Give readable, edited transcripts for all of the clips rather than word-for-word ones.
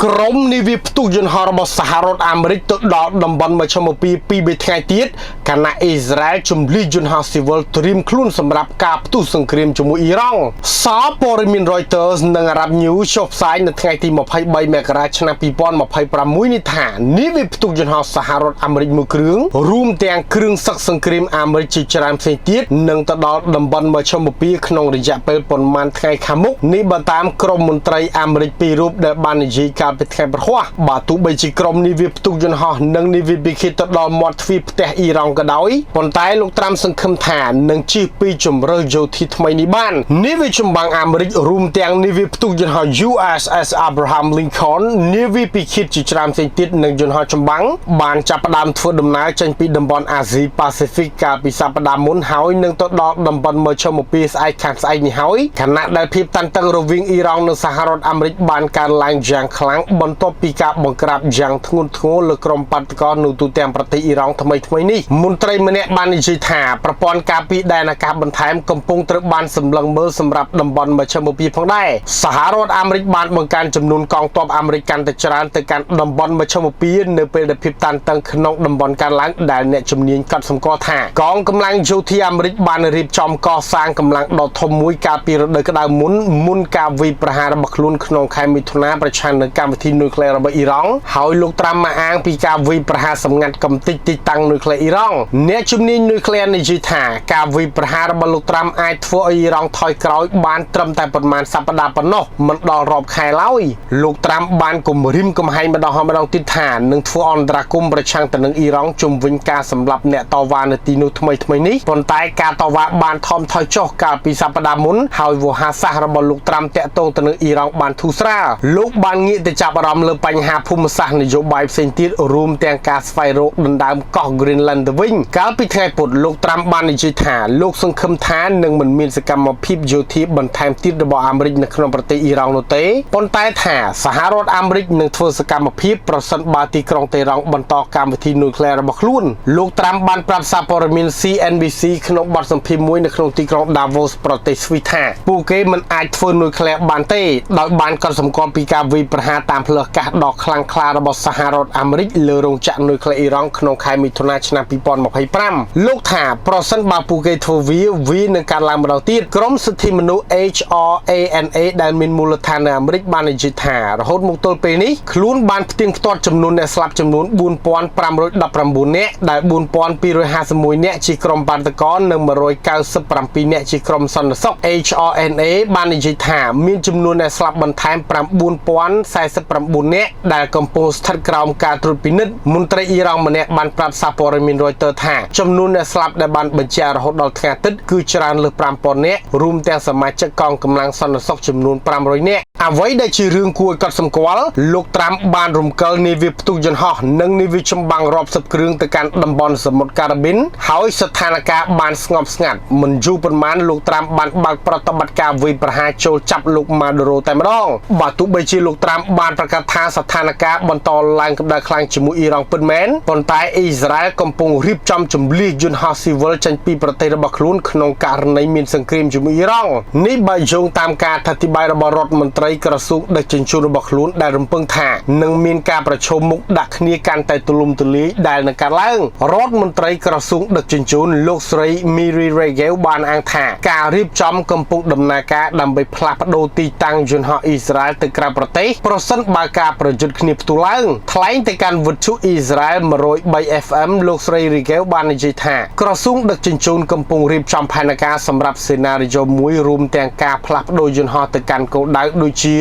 ក្រមនាវាផ្ទុះយន្តហោះរបស់សហរដ្ឋអាមេរិកទៅដល់តំបន់មជ្ឈមពី2ថ្ងៃទៀតខណៈអ៊ីស្រាអែលជំលះយន្តហោះស៊ីវិលត្រៀមខ្លួនសម្រាប់ការផ្ទុះសង្គ្រាមជាមួយអ៊ីរ៉ង់សារព័ត៌មាន Reuters និង Arab News ចុះផ្សាយនៅថ្ងៃទី23មករាឆ្នាំ2026នេះថានាវាផ្ទុះយន្តហោះសហរដ្ឋអាមេរិកមួយគ្រឿងរួមទាំងគ្រឿងសឹកសង្គ្រាមអាមេរិកជាច្រើនផ្សេងទៀតនឹងទៅដល់តំបន់មជ្ឈមពីក្នុងរយៈពេលប៉ុន្មានថ្ងៃខាងមុខនេះបើតាមក្រុមមន្ត្រីអាមេរិកពីររូបដែលបាននិយាយកាលពីថ្ងៃប្រហ័សបាទទោះបីជាក្រុមនាវាផ្ទុះយន្តហោះនិងនាវាប៊ីខេទៅដល់មាត់ទ្វីបផ្ទះអ៊ីរ៉ង់ក៏ដោយប៉ុន្តែលោកត្រាំសង្ឃឹមថានឹងជិះពីជម្រើសយោធាថ្មីនេះបាននាវាចម្បាំងអាមេរិករួមទាំងនាវាផ្ទុះយន្តហោះ USS Abraham Lincoln នាវាប៊ីខេជាច្រើនផ្សេងទៀតនិងយន្តហោះចម្បាំងបានចាប់ផ្ដើមធ្វើដំណើរចេញពីតំបន់អាស៊ីប៉ាស៊ីហ្វិកកាលពីសប្តាហ៍មុនហើយនឹងទៅដល់តំបន់មជ្ឈមពីស្អែកខាងស្អែកនេះហើយខណៈដែលភាពតានតឹងរវាងអ៊ីរ៉ង់និងសហរដ្ឋអាមេរិកបានកើនឡើងយ៉ាងខ្លាំងបន្ទាប់ពីការបង្ក្រាបយ៉ាងធ្ងន់ធ្ងរលើក្រុមបាតកោនៅទូទាំងប្រទេសអ៊ីរ៉ង់ថ្មីនេះមន្ត្រីម្នាក់បាននិយាយថាប្រព័ន្ធការពារដែនអាកាសបន្ថែមកំពុងត្រូវបានសម្លឹងមើលសម្រាប់តំបន់មជ្ឈមពីផងដែរសហរដ្ឋអាមេរិកបានបង្កើនចំនួនកងទ័ពអាមេរិកកាន់តែច្រើនទៅកាន់តំបន់មជ្ឈមពីនៅពេលដែលភាពតានតឹងក្នុងតំបន់កើនឡើងដែលអ្នកជំនាញកត់សម្គាល់ថាកងកម្លាំងយោធាអាមេរិកបានរៀបចំកសាងកម្លាំងដ៏ធំមួយកាលពីរដូវក្តៅមុនការវាយប្រហាររបស់ខ្លួនក្នុងខែមិថុនាប្រឆាំងនឹងកម្មវិធីនុយក្លេអ៊ែររបស់អ៊ីរ៉ង់ហើយលោកត្រាំមកអាងពីការវាយប្រហារសម្ងាត់កំទេចទីតាំងនុយក្លេអ៊ែរអ៊ីរ៉ង់អ្នកជំនាញនុយក្លេអ៊ែរនិយាយថាការវាយប្រហាររបស់លោកត្រាំអាចធ្វើឲ្យអ៊ីរ៉ង់ថយក្រោយបានត្រឹមតែប្រមាណសប្តាហ៍ប៉ុណ្ណោះមិនដល់រាប់ខែឡើយលោកត្រាំបានគំរាមកំហែងម្ដងហើយម្ដងទៀតថានឹងធ្វើអន្តរាគមន៍ប្រឆាំងទៅនឹងអ៊ីរ៉ង់ជុំវិញការសម្លាប់អ្នកតវ៉ានៅទីនោះថ្មីនេះប៉ុន្តែការតវ៉ាបានថមថយចុះកាលពីសប្តាហ៍មុនហើយវោហារសាស្ត្ររបស់លោកត្រាំតាក់ទងទៅនឹងអ៊ីរ៉ង់បានធូរស្រាលលោកបានងាកទៅចាប់អារម្មណ៍លើបញ្ហាភូមិសាស្ត្រនយោបាយផ្សេងទៀតរួមទាំងការស្វែងរកដណ្ដើមកោះ Greenland ទៅវិញកាលពីថ្ងៃពុធលោកត្រាំបាននិយាយថាលោកសង្ឃឹមថានឹងមិនមានសកម្មភាពយោធាបន្ថែមទៀតរបស់អាមេរិកនៅក្នុងប្រទេសអ៊ីរ៉ង់នោះទេប៉ុន្តែថាសហរដ្ឋអាមេរិកនឹងធ្វើសកម្មភាពប្រសិនបើទីក្រុងតេរ៉ង់បន្តកម្មវិធីនុយក្លេអ៊ែររបស់ខ្លួនលោកត្រាំបានប្រាប់សារព័ត៌មាន CNBC ក្នុងបទសម្ភាសន៍មួយនៅក្នុងទីក្រុង Davos ប្រទេសស្វីសថាពួកគេមិនអាចធ្វើនុយក្លេអ៊ែរបានទេដោយបានកត់សម្គាល់ពីការវាយប្រហារតាមផ្លូវអាកាសដ៏ខ្លាំងក្លារបស់សហរដ្ឋអាមេរិកលើរោងចក្រនុយក្លេអ៊ែរអ៊ីរ៉ង់ក្នុងខែមិថុនាឆ្នាំ2025លោកថាប្រសិនបើពួកគេធ្វើវានឹងកើតឡើងម្ដងទៀតក្រុមសិទ្ធិមនុស្ស HRANA ដែលមានមូលដ្ឋាននៅអាមេរិកបាននិយាយថារហូតមកទល់ពេលនេះខ្លួនបានផ្ទៀងផ្ទាត់ចំនួនអ្នកស្លាប់ចំនួន4519នាក់ដែល4251នាក់ជាក្រុមបាតកោនិង197នាក់ជាក្រុមសន្តិសុខ HRNA បាននិយាយថាមានចំនួនអ្នកស្លាប់បន្ថែម9049នាក់ដែលកំពុងស្ថិតក្រោមការត្រួតពិនិត្យមន្ត្រីអ៊ីរ៉ង់ម្នាក់បានប្រាប់សារព័ត៌មាន Reuters ថាចំនួនអ្នកស្លាប់ដែលបានបញ្ជាក់រហូតដល់ថ្ងៃអាទិត្យគឺច្រើនលើស5000នាក់រួមទាំងសមាជិកកងកម្លាំងសន្តិសុខចំនួន500នាក់អ្វីដែលជារឿងគួរឲ្យកត់សម្គាល់លោកត្រាំបានរំកិលនាវាផ្ទុះយន្តហោះនិងនាវាចម្បាំងរាប់សិបគ្រឿងទៅកាន់តំបន់សមុទ្រការ៉ាប៊ីនហើយស្ថានភាពបានស្ងប់ស្ងាត់មិនយូរប៉ុន្មានលោកត្រាំបានបើកប្រតិបត្តិការវាយប្រហារចូលចាប់លោកម៉ាដូរ៉ូតែម្ដងបើទោះបីជាលោកត្រាំបានប្រកាសថាស្ថានភាពបន្តឡើងកម្ដៅខ្លាំងជាមួយអ៊ីរ៉ង់ពិតមែនប៉ុន្តែអ៊ីស្រាអែលកំពុងរៀបចំជំលះយន្តហោះស៊ីវិលចេញពីប្រទេសរបស់ខ្លួនក្នុងករណីមានសង្គ្រាមជាមួយអ៊ីរ៉ង់នេះបើយោងតាមការអធិប្បាយរបស់រដ្ឋមន្ត្រីក្រសួងដឹកជញ្ជូនរបស់ខ្លួនដែលរំពឹងថានឹងមានការប្រជុំមុខដាក់គ្នាកាន់តែទូលំទូលាយដែលនឹងកើតឡើងរដ្ឋមន្ត្រីក្រសួងដឹកជញ្ជូនលោកស្រី Miri Regev បានអាងថាការរៀបចំកំពុងដំណើរការដើម្បីផ្លាស់ប្ដូរទីតាំងយន្តហោះអ៊ីស្រាអែលទៅក្រៅប្រទេសប្រសិនបើការប្រយុទ្ធគ្នាផ្ទុះឡើងថ្លែងទៅកាន់វិទ្យុអ៊ីស្រាអែល 103 FM លោកស្រី Regev បាននិយាយថាក្រសួងដឹកជញ្ជូនកំពុងរៀបចំផែនការសម្រាប់សេណារីយ៉ូមួយរួមទាំងការផ្លាស់ប្ដូរយន្តហោះទៅកាន់គោលដៅដូចជា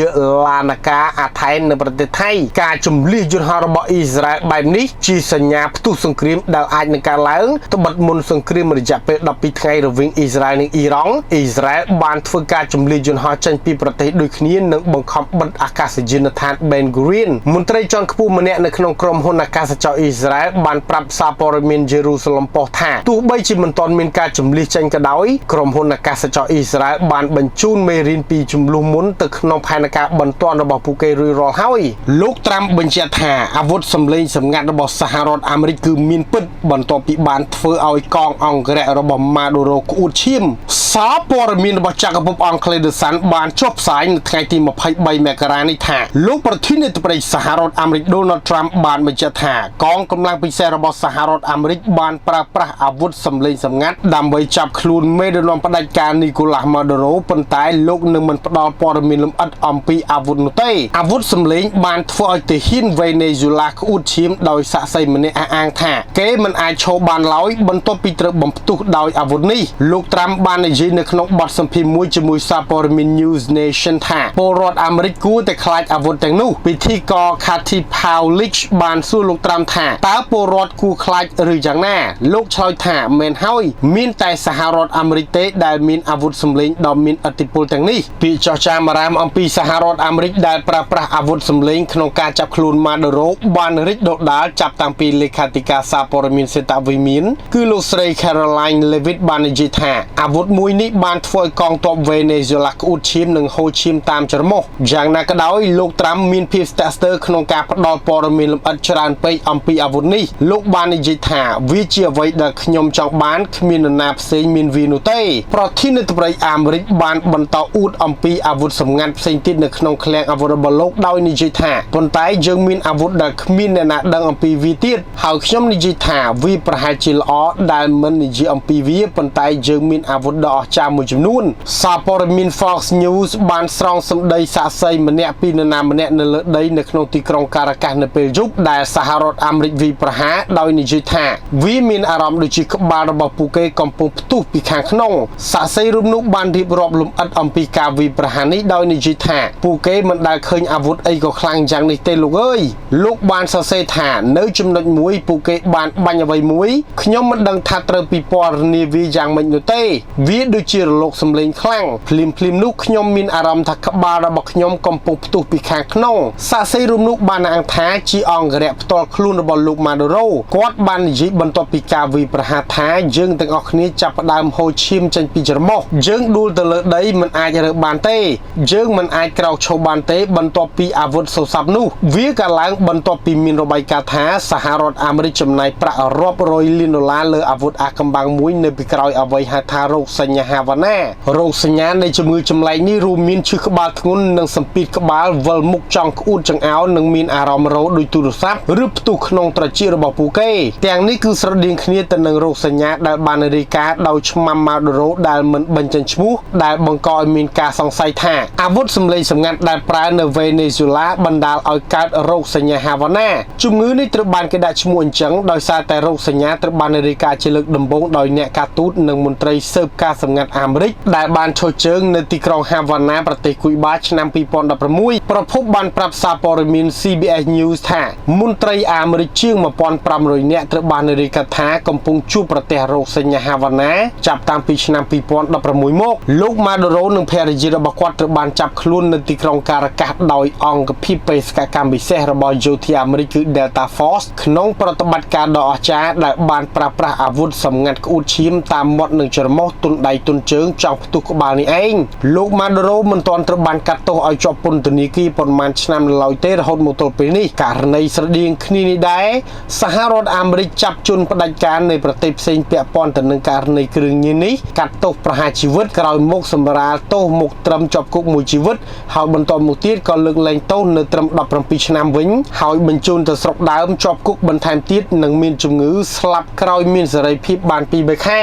ឡានាការអាថែននៅប្រទេសថៃការជំលះយន្តហោះរបស់អ៊ីស្រាអែលបែបនេះជាសញ្ញាផ្ទុះសង្គ្រាមដែលអាចនឹងកើតឡើងត្បិតមុនសង្គ្រាមរយៈពេល12ថ្ងៃរវាងអ៊ីស្រាអែលនិងអ៊ីរ៉ង់អ៊ីស្រាអែលបានធ្វើការជំលះយន្តហោះចេញពីប្រទេសដូចគ្នានិងបង្ខំបិទអាកាសយានដ្ឋាន Ben Gurion មន្ត្រីជាន់ខ្ពស់ម្នាក់នៅក្នុងក្រុមហ៊ុនអាកាសចរអ៊ីស្រាអែលបានប្រាប់សារព័ត៌មាន Jerusalem Post ថាទោះបីជាមិនទាន់មានការជំលះចេញក៏ដោយក្រុមហ៊ុនអាកាសចរអ៊ីស្រាអែលបានបញ្ជូនមេរៀនពីចំនួនមុនទៅក្នុងផែនការបន្ទាន់របស់ពួកគេរួចរាល់ហើយលោកត្រាំបញ្ជាក់ថាអាវុធសម្លេងសម្ងាត់របស់សហរដ្ឋអាមេរិកគឺមានពិតបន្ទាប់ពីបានធ្វើឲ្យកងអង្គរៈរបស់ម៉ាដូរ៉ូក្អួតឈាមសារព័ត៌មានរបស់ចក្រភពអង់គ្លេស The Sun បានចុះផ្សាយនៅថ្ងៃទី23មករានេះថា លោកប្រធានាធិបតីសហរដ្ឋអាមេរិក Donald Trump បានបញ្ជាក់ថាកងកម្លាំងពិសេសរបស់សហរដ្ឋអាមេរិកបានប្រើប្រាស់អាវុធសម្លេងសម្ងាត់ដើម្បីចាប់ខ្លួនមេដឹកនាំផ្ដាច់ការ Nicolas Maduro ប៉ុន្តែលោកនឹងមិនផ្ដល់ព័ត៌មានលម្អិតអំពីអាវុធនោះទេអាវុធសម្លេងបានធ្វើឲ្យទាហានវេណេស៊ុយឡាក្អួតឈាមដោយសាក្សីម្នាក់អះអាងថាគេមិនអាចឈរបានឡើយបន្ទាប់ពីត្រូវបំផ្ទុះដោយអាវុធនេះលោក Trump បាននិយាយនៅក្នុងបទសម្ភាសន៍មួយជាមួយសារព័ត៌មាន News Nation ថាពលរដ្ឋអាមេរិកគួរតែខ្លាចអាវុធទាំងនោះពិធីករ Kathy Paulich បានសួរលោក Trump ថាតើពលរដ្ឋគួរខ្លាចឬយ៉ាងណាលោកឆ្លើយថាមែនហើយមានតែសហរដ្ឋអាមេរិកទេដែលមានអាវុធសម្លេងដ៏មានឥទ្ធិពលទាំងនេះពាក្យចោះចាមអារាមអំពីសហរដ្ឋអាមេរិកដែលប្រើប្រាស់អាវុធសម្លេងក្នុងការចាប់ខ្លួន Maduro បានរីកដុះដាលចាប់តាំងពីលេខាធិការសារព័ត៌មានសេតាវិមានគឺលោកស្រី Caroline Leavitt បាននិយាយថាអាវុធមួយនេះបានធ្វើឲ្យកងទ័ពវេណេស៊ុយឡាក្អួតឈាមនិងហូរឈាមតាមច្រមុះយ៉ាងណាក៏ដោយលោក Trump មានភាពស្ទាក់ស្ទើរក្នុងការផ្ដល់ព័ត៌មានលម្អិតច្រើនពេកអំពីអាវុធនេះលោកបាននិយាយថាវាជាអ្វីដែលខ្ញុំចង់បានគ្មាននរណាផ្សេងមានវានោះទេប្រធានាធិបតីអាមេរិកបានបន្តអួតអំពីអាវុធសម្ងាត់ផ្សេងទៀតនៅក្នុងឃ្លាំងអាវុធរបស់លោកដោយនិយាយថាប៉ុន្តែយើងមានអាវុធដែលគ្មានអ្នកណាដឹងអំពីវាទៀតហើយខ្ញុំនិយាយថាវាប្រហែលជាល្អដែលមិននិយាយអំពីវាប៉ុន្តែយើងមានអាវុធដ៏អស្ចារ្យមួយចំនួនសារព័ត៌មាន Fox News បានស្រង់សម្ដីសាក្សីម្នាក់ពីនរណាម្នាក់នៅលើដីនៅក្នុងទីក្រុងការ៉ាកាសនៅពេលយប់ដែលសហរដ្ឋអាមេរិកវាយប្រហារដោយនិយាយថាវាមានអារម្មណ៍ដូចជាក្បាលរបស់ពួកគេកំពុងផ្ទុះពីខាងក្នុងសាក្សីរូបនោះបានរៀបរាប់លម្អិតអំពីការវាយប្រហារនេះដោយនិយាយថាពួកគេមិនដែលឃើញអាវុធអីក៏ខ្លាំងយ៉ាងនេះទេលោកអើយលោកបានសរសេរថានៅចំណុចមួយពួកគេបានបាញ់អ្វីមួយខ្ញុំមិនដឹងថាត្រូវពិពណ៌នាវាយ៉ាងម៉េចនោះទេវាដូចជារលកសម្លេងខ្លាំងភ្លាមនោះខ្ញុំមានអារម្មណ៍ថាក្បាលរបស់ខ្ញុំកំពុងផ្ទុះពីខាងក្នុងសាក្សីរូបនោះបានអះអាងថាជាអង្គរៈផ្ទាល់ខ្លួនរបស់លោក Maduro គាត់បាននិយាយបន្ទាប់ពីការវាយប្រហារថាយើងទាំងអស់គ្នាចាប់ផ្ដើមហូរឈាមចេញពីច្រមុះយើងដួលទៅលើដីមិនអាចរើបានទេយើងមិនអាចក្រោកឈរបានទេបន្ទាប់ពីអាវុធសូរស័ព្ទនោះវាក៏ឡើងបន្ទាប់ពីមានរបាយការណ៍ថាសហរដ្ឋអាមេរិកចំណាយប្រាក់រាប់រយលានដុល្លារលើអាវុធអាថ៌កំបាំងមួយនៅពីក្រោយអ្វីហៅថារោគសញ្ញាហាវ៉ាណារោគសញ្ញានៃជំងឺចម្លែកនេះរួមមានឈឺក្បាលធ្ងន់និងសម្ពាធក្បាលវិលមុខចង់ក្អួតចង្អោរនិងមានអារម្មណ៍រោដោយទូរស័ព្ទឬផ្ទុះក្នុងត្រចៀករបស់ពួកគេទាំងនេះគឺស្រដៀងគ្នាទៅនឹងរោគសញ្ញាដែលបានរាយការណ៍ដោយឆ្មាំ Maduro ដែលមិនបញ្ចេញឈ្មោះដែលបង្កឲ្យមានការសង្ស័យថាអាវុធសម្លេងសម្ងាត់ដែលប្រើនៅវេណេស៊ុយឡាបណ្ដាលឲ្យកើតរោគសញ្ញាហាវ៉ាណាជំងឺនេះត្រូវបានគេដាក់ឈ្មោះអញ្ចឹងដោយសារតែរោគសញ្ញាត្រូវបានរាយការណ៍ជាលើកដំបូងដោយអ្នកការទូតនិងមន្ត្រីស៊ើបការសម្ងាត់អាមេរិកដែលបានឈរជើងនៅទីក្រុងហាវ៉ាណាប្រទេសគូបាឆ្នាំ2016ប្រភពបានប្រាប់សារព័ត៌មាន CBS News ថាមន្ត្រីអាមេរិកជាង 1500 នាក់ត្រូវបានរាយការណ៍ថាកំពុងជួបប្រទះរោគសញ្ញាហាវ៉ាណាចាប់តាំងពីឆ្នាំ2016មកលោក Maduro និងភរិយារបស់គាត់ត្រូវបានចាប់ខ្លួននៅទីក្រុងការ៉ាកាសដោយអង្គភាពបេសកកម្មពិសេសរបស់យោធាអាមេរិកគឺ Delta Force ក្នុងប្រតិបត្តិការដ៏អស្ចារ្យដែលបានប្រើប្រាស់អាវុធសម្ងាត់ក្អួតឈាមតាមមាត់និងច្រមុះទុនដៃទុនជើងចង់ផ្ទុះក្បាលនេះឯងលោក Maduro មិនទាន់ត្រូវបានកាត់ទោសឲ្យជាប់ពន្ធនាគារប៉ុន្មានឆ្នាំនៅឡើយទេរហូតមកទល់ពេលនេះករណីស្រដៀងគ្នានេះដែរសហរដ្ឋអាមេរិកចាប់ជនផ្ដាច់ការនៃប្រទេសផ្សេងពាក់ព័ន្ធទៅនឹងករណីគ្រឿងញៀននេះកាត់ទោសប្រហារជីវិតក្រោយមកសម្រាលទោសមកត្រឹមជាប់គុកមួយជីវិតហើយបន្តមកទៀតក៏លើកលែងទោសនៅត្រឹម17ឆ្នាំវិញហើយបញ្ជូនទៅស្រុកដើមជាប់គុកបន្ថែមទៀតនិងមានជំងឺស្លាប់ក្រោយមានសេរីភាពបាន2-3ខែ